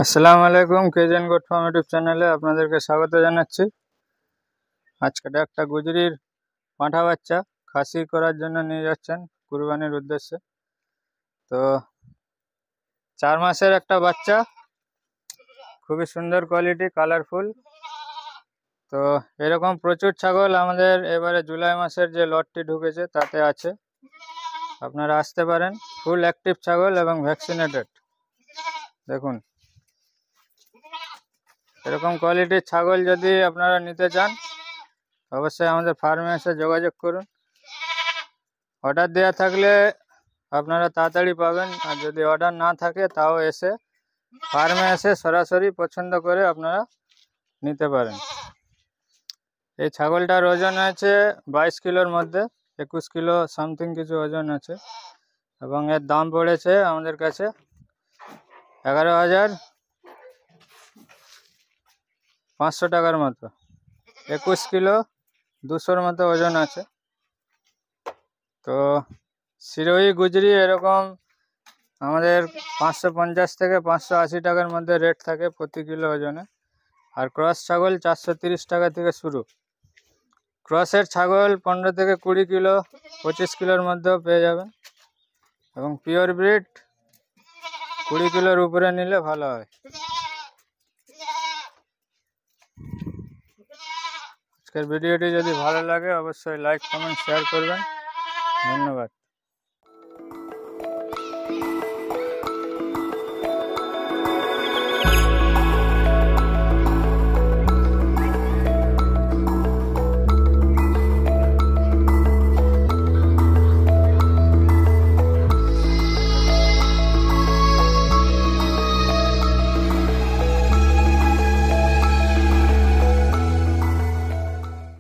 আসসালামু আলাইকুম, কেজেন goat farm YouTube চ্যানেলে আপনাদেরকে স্বাগত জানাচ্ছি। আজকে একটা গুজরির পাঁঠা বাচ্চা খাসি করার জন্য নিয়ে যাচ্ছেন কুরবানির উদ্দেশ্যে। তো 4 মাসের একটা বাচ্চা, খুবই সুন্দর কোয়ালিটি, কালারফুল। তো এরকম প্রচুর ছাগল আমাদের এবারে জুলাই মাসের যে লটটি ঢুকেছে তাতে আছে, আপনারা আসতে পারেন। ফুল অ্যাক্টিভ ছাগল এবং ভ্যাকসিনেটেড। দেখুন, এরকম কোয়ালিটির ছাগল যদি আপনারা নিতে চান অবশ্যই আমাদের ফার্মে এসে যোগাযোগ করুন। অর্ডার দেওয়া থাকলে আপনারা তাড়াতাড়ি পাবেন, আর যদি অর্ডার না থাকে তাও এসে ফার্মে এসে সরাসরি পছন্দ করে আপনারা নিতে পারেন। এই ছাগলটার ওজন আছে 22 কিলোর মধ্যে, 21 কিলো সামথিং কিছু ওজন আছে, এবং এর দাম পড়েছে আমাদের কাছে 11,500 টাকার মতো। 21 কিলো 200-র মতো ওজন আছে। তো সিরোহি গুজরি এরকম আমাদের 550 থেকে 580 টাকার মধ্যে রেট থাকে প্রতি কিলো ওজনে। আর ক্রস ছাগল 430 টাকা থেকে শুরু। ক্রসের ছাগল 15 থেকে 20 কিলো, 25 কিলোর মধ্যেও পেয়ে যাবেন, এবং পিওর ব্রিড 20 কিলোর উপরে নিলে ভালো হয়। আজকের ভিডিওটি যদি ভালো লাগে অবশ্যই লাইক, কমেন্ট, শেয়ার করবেন। ধন্যবাদ।